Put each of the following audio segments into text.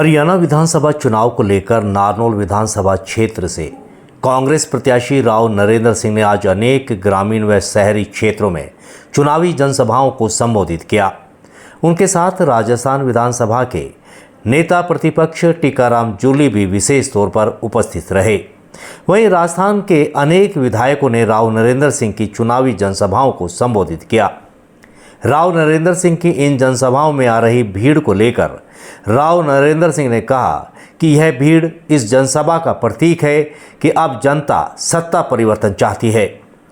हरियाणा विधानसभा चुनाव को लेकर नारनौल विधानसभा क्षेत्र से कांग्रेस प्रत्याशी राव नरेंद्र सिंह ने आज अनेक ग्रामीण व शहरी क्षेत्रों में चुनावी जनसभाओं को संबोधित किया। उनके साथ राजस्थान विधानसभा के नेता प्रतिपक्ष टीकाराम जूली भी विशेष तौर पर उपस्थित रहे। वहीं राजस्थान के अनेक विधायकों ने राव नरेंद्र सिंह की चुनावी जनसभाओं को संबोधित किया। राव नरेंद्र सिंह की इन जनसभाओं में आ रही भीड़ को लेकर राव नरेंद्र सिंह ने कहा कि यह भीड़ इस जनसभा का प्रतीक है कि अब जनता सत्ता परिवर्तन चाहती है।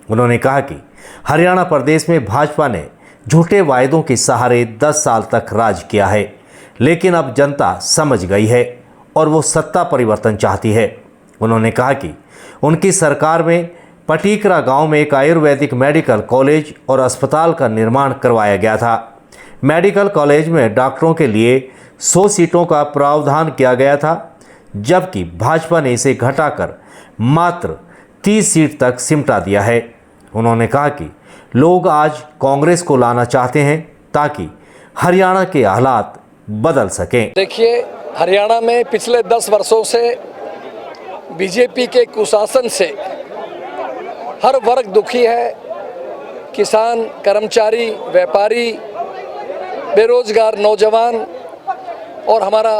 उन्होंने कहा कि हरियाणा प्रदेश में भाजपा ने झूठे वायदों के सहारे 10 साल तक राज किया है, लेकिन अब जनता समझ गई है और वो सत्ता परिवर्तन चाहती है। उन्होंने कहा कि उनकी सरकार में पटीकरा गांव में एक आयुर्वेदिक मेडिकल कॉलेज और अस्पताल का निर्माण करवाया गया था। मेडिकल कॉलेज में डॉक्टरों के लिए 100 सीटों का प्रावधान किया गया था, जबकि भाजपा ने इसे घटाकर मात्र 30 सीट तक सिमटा दिया है। उन्होंने कहा कि लोग आज कांग्रेस को लाना चाहते हैं ताकि हरियाणा के हालात बदल सकें। देखिए, हरियाणा में पिछले 10 वर्षों से बीजेपी के कुशासन से हर वर्ग दुखी है। किसान, कर्मचारी, व्यापारी, बेरोजगार नौजवान और हमारा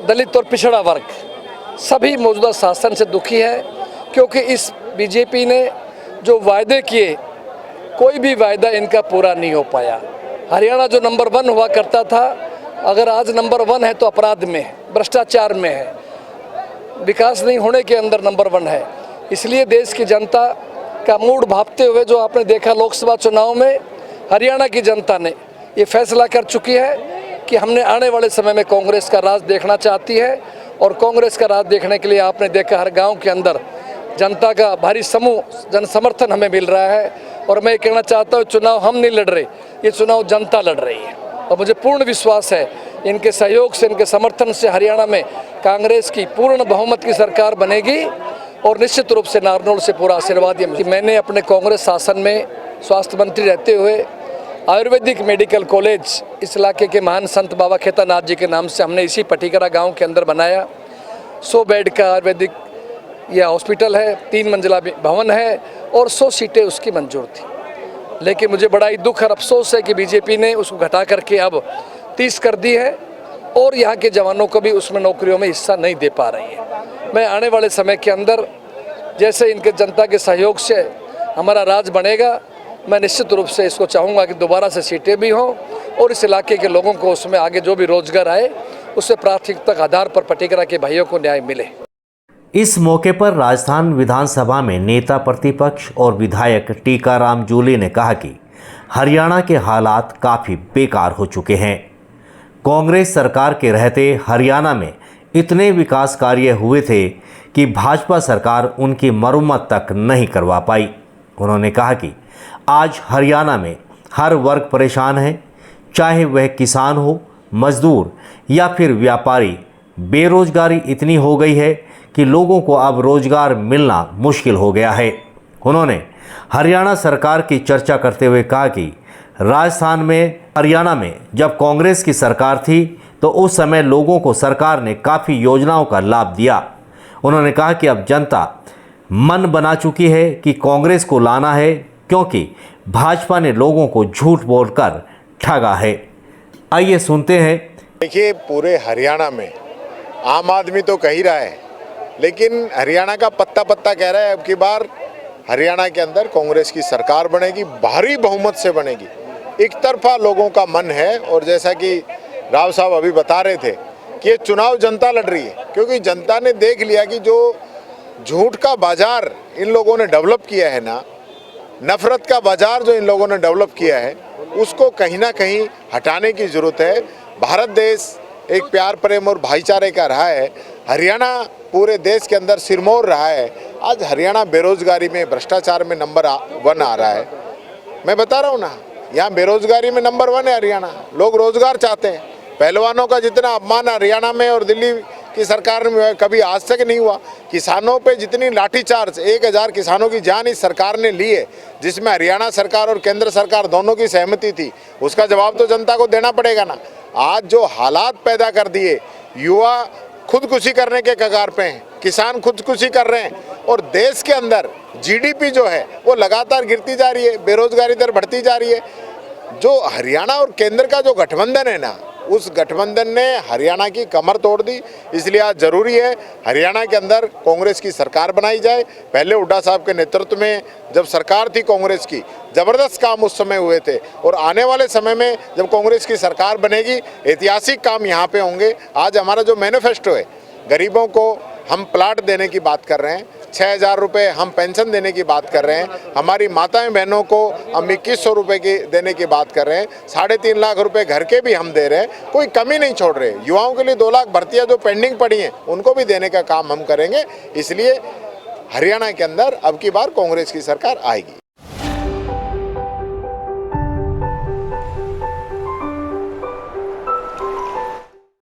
दलित और पिछड़ा वर्ग सभी मौजूदा शासन से दुखी है, क्योंकि इस बीजेपी ने जो वायदे किए, कोई भी वायदा इनका पूरा नहीं हो पाया। हरियाणा जो नंबर 1 हुआ करता था, अगर आज नंबर 1 है तो अपराध में है, भ्रष्टाचार में है, विकास नहीं होने के अंदर नंबर 1 है। इसलिए देश की जनता का मूड भांपते हुए जो आपने देखा लोकसभा चुनाव में, हरियाणा की जनता ने ये फैसला कर चुकी है कि हमने आने वाले समय में कांग्रेस का राज देखना चाहती है। और कांग्रेस का राज देखने के लिए आपने देखा हर गांव के अंदर जनता का भारी समूह जन समर्थन हमें मिल रहा है। और मैं कहना चाहता हूँ, चुनाव हम नहीं लड़ रहे, ये चुनाव जनता लड़ रही है। और मुझे पूर्ण विश्वास है इनके सहयोग से, इनके समर्थन से हरियाणा में कांग्रेस की पूर्ण बहुमत की सरकार बनेगी। और निश्चित रूप से नारनौल से पूरा आशीर्वाद ये मैंने अपने कांग्रेस शासन में स्वास्थ्य मंत्री रहते हुए आयुर्वेदिक मेडिकल कॉलेज इस इलाके के महान संत बाबा खेतानाथ जी के नाम से हमने इसी पटीकरा गांव के अंदर बनाया। 100 बेड का आयुर्वेदिक यह हॉस्पिटल है, 3 मंजिला भवन है और 100 सीटें उसकी मंजूर थी। लेकिन मुझे बड़ा ही दुख और अफसोस है कि बीजेपी ने उसको घटा करके अब 30 कर दी है और यहाँ के जवानों को भी उसमें नौकरियों में हिस्सा नहीं दे पा रही है। मैं आने वाले समय के अंदर जैसे इनके जनता के सहयोग से हमारा राज बनेगा, मैं निश्चित रूप से इसको चाहूँगा कि दोबारा से सीटें भी हों और इस इलाके के लोगों को उसमें आगे जो भी रोजगार आए उससे प्राथमिकता के आधार पर पटीकरा के भाइयों को न्याय मिले। इस मौके पर राजस्थान विधानसभा में नेता प्रतिपक्ष और विधायक टीकाराम जूली ने कहा कि हरियाणा के हालात काफ़ी बेकार हो चुके हैं। कांग्रेस सरकार के रहते हरियाणा में इतने विकास कार्य हुए थे कि भाजपा सरकार उनकी मरम्मत तक नहीं करवा पाई। उन्होंने कहा कि आज हरियाणा में हर वर्ग परेशान है, चाहे वह किसान हो, मजदूर या फिर व्यापारी। बेरोजगारी इतनी हो गई है कि लोगों को अब रोजगार मिलना मुश्किल हो गया है। उन्होंने हरियाणा सरकार की चर्चा करते हुए कहा कि राजस्थान में, हरियाणा में जब कांग्रेस की सरकार थी तो उस समय लोगों को सरकार ने काफ़ी योजनाओं का लाभ दिया। उन्होंने कहा कि अब जनता मन बना चुकी है कि कांग्रेस को लाना है, क्योंकि भाजपा ने लोगों को झूठ बोलकर ठगा है। आइए सुनते हैं। देखिए, पूरे हरियाणा में आम आदमी तो कह ही रहा है, लेकिन हरियाणा का पत्ता पत्ता कह रहा है अब की बार हरियाणा के अंदर कांग्रेस की सरकार बनेगी, भारी बहुमत से बनेगी। एक तरफा लोगों का मन है। और जैसा कि राव साहब अभी बता रहे थे कि ये चुनाव जनता लड़ रही है, क्योंकि जनता ने देख लिया कि जो झूठ का बाजार इन लोगों ने डेवलप किया है ना, नफरत का बाजार जो इन लोगों ने डेवलप किया है, उसको कहीं ना कहीं हटाने की ज़रूरत है। भारत देश एक प्यार प्रेम और भाईचारे का रहा है। हरियाणा पूरे देश के अंदर सिरमौर रहा है। आज हरियाणा बेरोजगारी में, भ्रष्टाचार में नंबर 1 आ रहा है। मैं बता रहा हूँ ना, यहाँ बेरोजगारी में नंबर 1 है हरियाणा। लोग रोजगार चाहते हैं। पहलवानों का जितना अपमान हरियाणा में और दिल्ली की सरकार में कभी आज तक नहीं हुआ। किसानों पे जितनी लाठीचार्ज 1000 किसानों की जान इस सरकार ने ली है, जिसमें हरियाणा सरकार और केंद्र सरकार दोनों की सहमति थी, उसका जवाब तो जनता को देना पड़ेगा ना। आज जो हालात पैदा कर दिए, युवा खुदकुशी करने के कगार पे हैं, किसान खुदकुशी कर रहे हैं और देश के अंदर जीडीपी जो है वो लगातार गिरती जा रही है, बेरोजगारी दर बढ़ती जा रही है। जो हरियाणा और केंद्र का जो गठबंधन है ना, उस गठबंधन ने हरियाणा की कमर तोड़ दी। इसलिए आज जरूरी है हरियाणा के अंदर कांग्रेस की सरकार बनाई जाए। पहले हुड्डा साहब के नेतृत्व में जब सरकार थी कांग्रेस की, जबरदस्त काम उस समय हुए थे और आने वाले समय में जब कांग्रेस की सरकार बनेगी, ऐतिहासिक काम यहाँ पे होंगे। आज हमारा जो मैनिफेस्टो है, गरीबों को हम प्लाट देने की बात कर रहे हैं, 6000 रुपये हम पेंशन देने की बात कर रहे हैं, हमारी माताएं बहनों को हम 2100 रुपये की देने की बात कर रहे हैं, 3.5 लाख रुपए घर के भी हम दे रहे हैं, कोई कमी नहीं छोड़ रहे। युवाओं के लिए 2 लाख भर्तियां जो पेंडिंग पड़ी हैं उनको भी देने का काम हम करेंगे। इसलिए हरियाणा के अंदर अब की बार कांग्रेस की सरकार आएगी।